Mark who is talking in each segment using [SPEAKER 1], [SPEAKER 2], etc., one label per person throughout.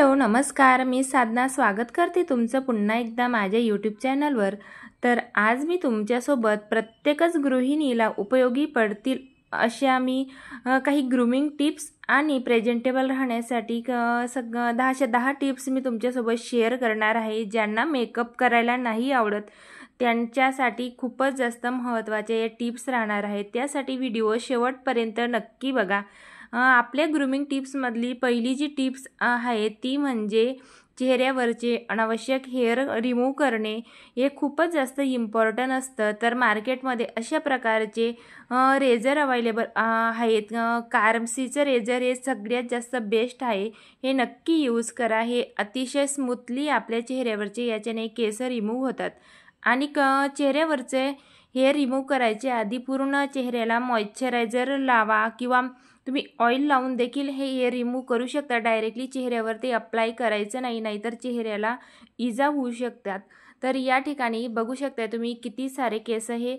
[SPEAKER 1] Hello नमस्कार, मी साधना स्वागत करते तुमचं पुन्हा एकदा माझ्या यूट्यूब चॅनलवर। तर आज मी तुमच्यासोबत प्रत्येकच गृहिणीला उपयोगी पडतील अशा मी काही ग्रूमिंग टिप्स आणि प्रेझेंटेबल राहण्यासाठी 10 टिप्स मी तुमच्यासोबत शेअर करणार आहे। ज्यांना मेकअप करायला नाही आवडत त्यांच्यासाठी खूपच जास्त महत्त्वाचे या टिप्स राहणार आहेत। त्यासाठी व्हिडिओ शेवटपर्यंत नक्की बघा। आपल्या ग्रूमिंग टिप्समधली पहिली जी टिप्स आहे ती म्हणजे चेहऱ्यावरचे अनावश्यक हेअर रिमूव्ह करणे। हे खूपच जास्त इम्पॉर्टंट असतं। तर मार्केटमध्ये अशा प्रकारचे रेझर अवेलेबल आहेत। कार्मसीचं रेझर हे सगळ्यात जास्त बेस्ट आहे, हे नक्की यूज करा। हे अतिशय स्मूथली आपल्या चेहऱ्यावरचे याच्याने केस रिमूव्ह होतात। आणि चेहऱ्यावरचे हेअर रिमूव्ह करायचे आधी पूर्ण चेहऱ्याला मॉइश्चरायझर लावा किंवा तुम्ही ऑइल लावून देखील हे हेअर रिमूव्ह करू शकता। डायरेक्टली चेहऱ्यावर ते अप्लाय करायचं नाही, नाहीतर चेहऱ्याला इजा होऊ शकतात। तर या ठिकाणी बघू शकता तुम्ही किती सारे केस हे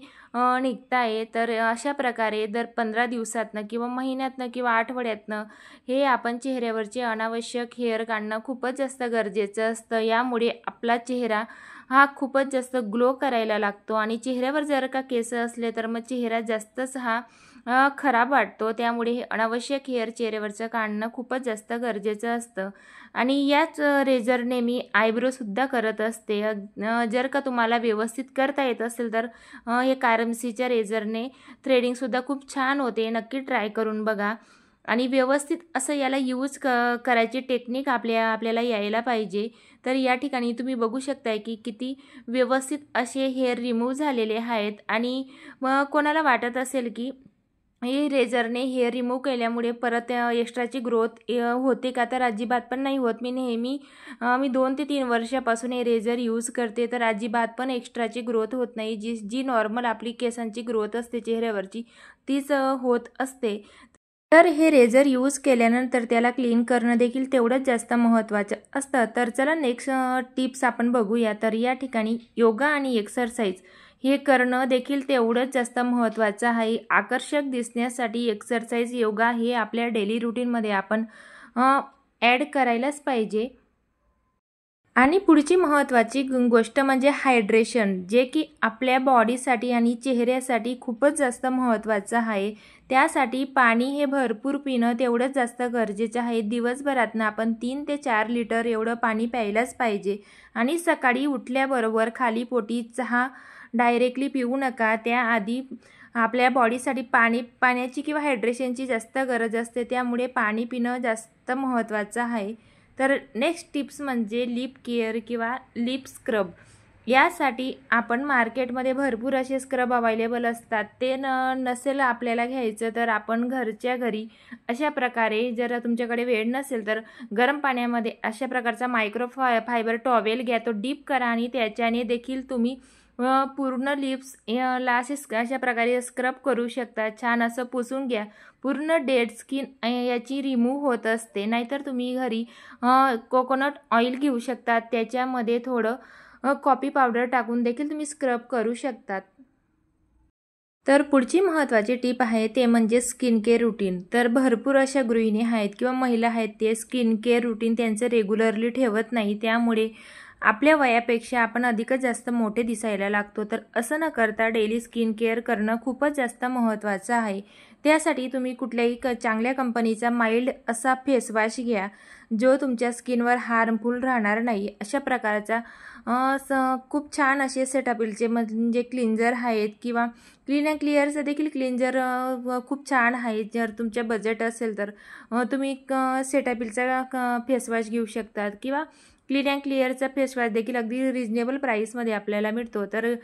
[SPEAKER 1] निघताय। तर अशा प्रकारे दर 15 दिवसातनं किंवा महिन्यातनं किंवा आठवड्यातनं हे आपण चेहऱ्यावरचे अनावश्यक हेअर काढणं खूपच जास्त गरजेचं असतं। यामुळे आपला चेहरा हा खूपच जास्त ग्लो करायला लागतो आणि चेहऱ्यावर जर का केस असले तर मग चेहरा जास्तच हा खराब वाटतो। त्यामुळे हे अनावश्यक हेअर चेहऱ्यावरचं काढणं खूपच जास्त गरजेचं असतं। आणि याच रेझरने मी आयब्रोसुद्धा करत असते। जर का तुम्हाला व्यवस्थित करता येत असेल तर हे कार्मसीच्या रेझरने थ्रेडिंगसुद्धा खूप छान होते, नक्की ट्राय करून बघा। आणि व्यवस्थित असं याला यूज करायची टेक्निक आपल्याला यायला पाहिजे। तर या ठिकाणी तुम्ही बघू शकताय की किती व्यवस्थित असे हेअर रिमूव्ह झालेले आहेत। आणि मग कोणाला वाटत असेल की हे रेझरने हेअर रिमूव्ह केल्यामुळे परत एक्स्ट्राची ग्रोथ होते का, तर अजिबात पण नाही होत। मी 2 ते 3 वर्षापासून हे रेझर यूज करते, तर अजिबात पण एक्स्ट्राची ग्रोथ होत नाही। जी नॉर्मल आपली केसांची ग्रोथ असते चेहऱ्यावरची तीच होत असते। तर हे रेझर यूज केल्यानंतर त्याला क्लीन करणं देखील तेवढंच जास्त महत्त्वाचं असतं। तर चला नेक्स्ट टिप्स आपण बघूया। तर या ठिकाणी योगा आणि एक्सरसाइज हे करणं देखील तेवढंच जास्त महत्त्वाचं आहे। आकर्षक दिसण्यासाठी एक्सरसाइज, योगा हे आपल्या डेली रुटीनमध्ये आपण ॲड करायलाच पाहिजे। आणि पुढची महत्त्वाची गोष्ट म्हणजे हायड्रेशन, जे की आपल्या बॉडीसाठी आणि चेहऱ्यासाठी खूपच जास्त महत्त्वाचं आहे। त्यासाठी पाणी हे भरपूर पिणं तेवढंच जास्त गरजेचं आहे। दिवसभरातनं आपण 3 ते 4 लिटर एवढं पाणी प्यायलाच पाहिजे। आणि सकाळी उठल्याबरोबर खाली पोटी चहा डायरेक्टली पिऊ नका। त्याआधी आपल्या बॉडीसाठी पाण्याची किंवा हायड्रेशनची जास्त गरज असते, त्यामुळे पाणी पिणं जास्त महत्त्वाचं आहे। तर नेक्स्ट टिप्स म्हणजे लिप केअर किंवा लिप स्क्रब। यासाठी आपण मार्केटमध्ये भरपूर असे स्क्रब अवेलेबल असतात। ते नसेल आपल्याला घ्यायचं तर आपण घरच्या घरी अशा प्रकारे, जर तुमच्याकडे वेळ नसेल तर गरम पाण्यामध्ये अशा प्रकारचा फायबर टॉवेल घ्या, तो डीप करा आणि त्याच्याने देखील तुम्ही पूर्ण लिप्स ला अशा प्रकारे स्क्रब करू शकता। छान असं पुसून घ्या, पूर्ण डेड स्किन याची रिमूव्ह होत असते। नाहीतर तुम्ही घरी कोकोनट ऑइल घेऊ शकता, त्याच्यामध्ये थोडं कॉफी पावडर टाकून देखील तुम्ही स्क्रब करू शकतात। तर पुढची महत्त्वाची टीप आहे ते म्हणजे स्किन केअर रुटीन। तर भरपूर अशा गृहिणी आहेत किंवा महिला आहेत ते स्किन केअर रुटीन त्यांचं रेग्युलरली ठेवत नाही। त्यामुळे आपल्या वयापेक्षा आपण अधिकच जास्त मोठे दिसायला लागतो। तर असं न करता डेली स्किन केअर करणं खूपच जास्त महत्त्वाचं आहे। त्यासाठी तुम्ही कुठल्याही चांगल्या कंपनीचा माइल्ड असा फेसवॉश घ्या, जो तुमच्या स्किनवर हार्मफुल राहणार नाही। अशा प्रकारचा खूप छान असे सेटाफिलचे म्हणजे क्लिन्झर आहेत किंवा क्लीन अँड क्लिअरचं देखील क्लिन्झर खूप छान आहे। जर तुमच्या बजेट असेल तर तुम्ही सेटाफिलचा फेसवॉश घेऊ शकतात किंवा क्लीन अँड क्लिअरचा फेसवॉश देखील अगदी रिजनेबल प्राईसमध्ये आपल्याला मिळतो। तर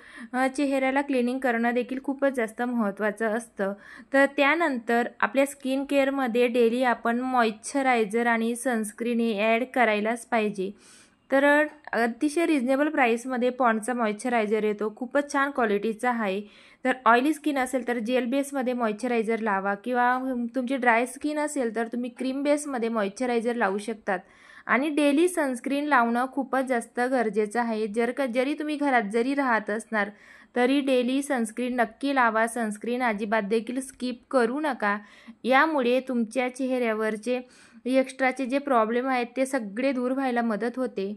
[SPEAKER 1] चेहऱ्याला क्लिनिंग करणं देखील खूपच जास्त महत्त्वाचं असतं। तर त्यानंतर आपल्या स्किन केअरमध्ये डेली आपण मॉइश्चरायझर आणि सनस्क्रीन हे ॲड करायलाच पाहिजे। तर अतिशय रिजनेबल प्राईसमध्ये पॉन्डचा मॉइश्चरायझर येतो, खूपच छान क्वालिटीचा आहे। तर ऑइली स्किन असेल तर जेल बेसमध्ये मॉइश्चरायझर लावा किंवा तुमची ड्राय स्किन असेल तर तुम्ही क्रीम बेसमध्ये मॉइश्चरायझर लावू शकतात। आणि डेली सनस्क्रीन लावणं खूपच जास्त गरजेचं आहे। जरी तुम्ही घरात जरी राहत असणार तरी डेली सनस्क्रीन नक्की लावा। सनस्क्रीन अजिबात देखील स्किप करू नका। यामुळे तुमच्या चेहऱ्यावरचे एक्स्ट्राचे जे प्रॉब्लेम आहेत ते सगळे दूर व्हायला मदत होते.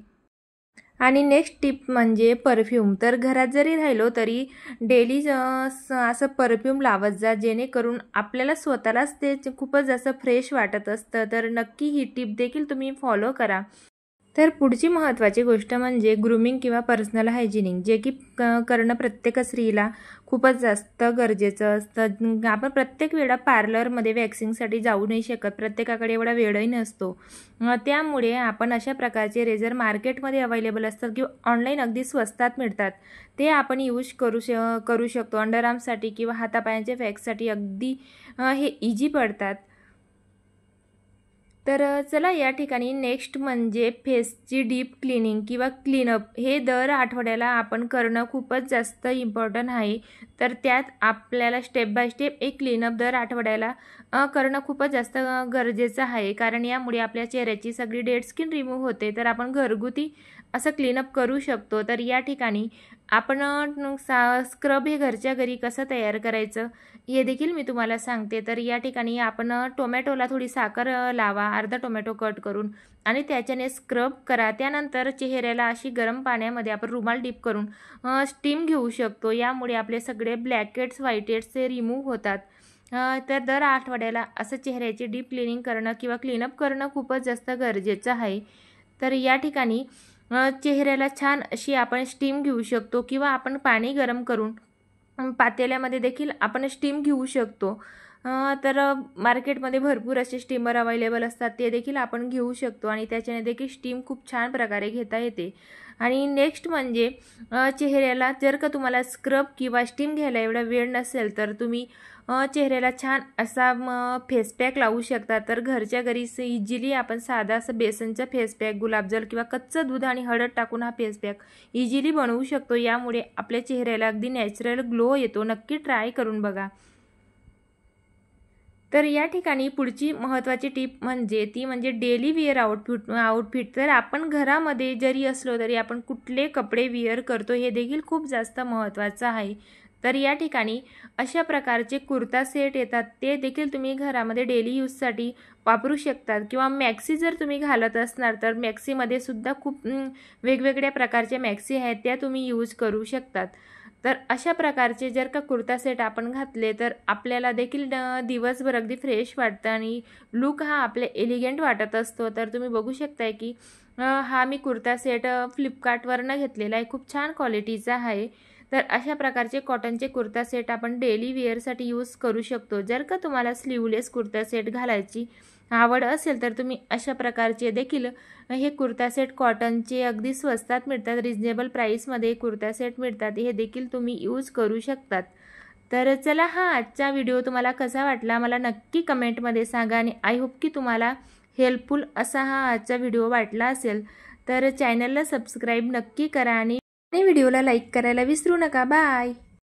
[SPEAKER 1] आणि नेक्स्ट टिप म्हणजे परफ्यूम. तर घरात जरी राहिलो तरी डेली असं परफ्यूम लावत जा, जेणेकरून आपल्याला स्वतःलाच ते खूपच असं फ्रेश वाटत असतं. तर नक्की ही टिप देखील तुम्ही फॉलो करा. तर पुढची महत्त्वाची गोष्ट म्हणजे ग्रूमिंग किंवा पर्सनल हायजिनिंग, जे की करणं प्रत्येक स्त्रीला खूपच जास्त गरजेचं असतं. आपण प्रत्येक वेळा पार्लरमध्ये वॅक्सिंगसाठी जाऊ नाही शकत, प्रत्येकाकडे एवढा वेळही नसतो. त्यामुळे आपण अशा प्रकारचे रेझर मार्केटमध्ये अवेलेबल असतात किंवा ऑनलाईन अगदी स्वस्तात मिळतात, ते आपण यूज करू शकतो. अंडरआर्मसाठी किंवा हातापायांच्या वॅक्ससाठी अगदी हे इझी पडतात. तर चला या ठिकाणी नेक्स्ट म्हणजे फेसची डीप क्लिनिंग किंवा क्लीनअप. हे दर आठवड्याला आपण करणं खूपच जास्त इम्पॉर्टंट आहे. तर त्यात आपल्याला स्टेप बाय स्टेप एक क्लीनअप दर आठवड्याला करणं खूपच जास्त गरजेचं आहे. कारण यामुळे आपल्या चेहऱ्याची सगळी डेड स्किन रिमूव्ह होते. तर आपण घरगुती असं क्लीनअप करू शकतो. तर या ठिकाणी आपण स्क्रब हे घरच्या घरी कसं तयार करायचं हे देखील मी तुम्हाला सांगते. तर या ठिकाणी आपण टोमॅटोला थोडी साखर लावा, अर्धा टोमॅटो कट करून आणि त्याच्याने स्क्रब करा. त्यानंतर चेहऱ्याला अशी गरम पाण्यामध्ये आपण रुमाल डीप करून स्टीम घेऊ शकतो. यामुळे आपले सगळे ब्लॅक हेड्स, व्हाईट हेड्स हे रिमूव्ह होतात. तर दर आठवड्याला असं चेहऱ्याची डीप क्लिनिंग करणं किंवा क्लीनअप करणं खूपच जास्त गरजेचं आहे. तर या ठिकाणी चेहऱ्याला छान अशी आपण स्टीम घेऊ शकतो किंवा आपण पाणी गरम करून पातेल्यामध्ये देखील आपण स्टीम घेऊ शकतो. तर मार्केटमध्ये भरपूर असे स्टीमर अवेलेबल असतात, ते देखील आपण घेऊ शकतो आणि त्याच्याने देखील स्टीम खूप छान प्रकारे घेता येते. आणि नेक्स्ट म्हणजे चेहऱ्याला जर का तुम्हाला स्क्रब किंवा स्टीम घ्यायला एवढा वेळ नसेल तर तुम्ही चेहऱ्याला छान असा फेस पॅक लावू शकता. तर घरच्या घरी इझिली आपण साधा असं बेसनचा फेस पॅक, गुलाबजल किंवा कच्चं दूध आणि हळद टाकून हा फेस पॅक इझिली बनवू शकतो. यामुळे आपल्या चेहऱ्याला अगदी नॅचरल ग्लो येतो. नक्की ट्राय करून बघा. तर या ठिकाणी पुढची महत्त्वाची टिप म्हणजे डेली वेअर आउटफिट. तर आपण घरामध्ये जरी असलो तरी आपण कुठले कपडे वेअर करतो हे देखील खूप जास्त महत्त्वाचं आहे. तर या ठिकाणी अशा प्रकारचे कुर्ता सेट येतात, ते देखील तुम्ही घरामध्ये डेली यूजसाठी वापरू शकतात. किंवा मॅक्सी जर तुम्ही घालत असणार तर मॅक्सीमध्ये सुद्धा खूप वेगवेगळ्या प्रकारच्या मॅक्सी आहेत, त्या तुम्ही यूज करू शकतात. तर अशा प्रकारचे जर का कुर्ता सेट आपण घातले तर आपल्याला देखील दिवसभर अगदी फ्रेश वाटतं आणि लुक हा आपले एलिगंट वाटत असतो. तर तुम्ही बघू शकताय की हा मी कुर्ता सेट फ्लिपकार्टवरनं घेतलेला आहे, खूप छान क्वालिटीचा आहे. तर अशा प्रकारचे कॉटनचे कुर्ता सेट आपण डेली वेअरसाठी यूज करू शकतो. जर का तुम्हाला स्लीवलेस कुर्ता सेट घालायची आवड असेल तर तुम्ही अशा प्रकारचे देखील हे कुर्ता सेट कॉटनचे अगदी स्वस्तात मिळतात, रिजनेबल प्राईसमध्ये कुर्ता सेट मिळतात, हे देखील तुम्ही यूज करू शकतात. तर चला, हा आजचा व्हिडिओ तुम्हाला कसा वाटला मला नक्की कमेंटमध्ये सांगा आणि आय होप की तुम्हाला हेल्पफुल असा हा आजचा व्हिडिओ वाटला असेल. तर चॅनलला सबस्क्राईब नक्की करा आणि व्हिडिओला लाईक करायला विसरू नका. बाय.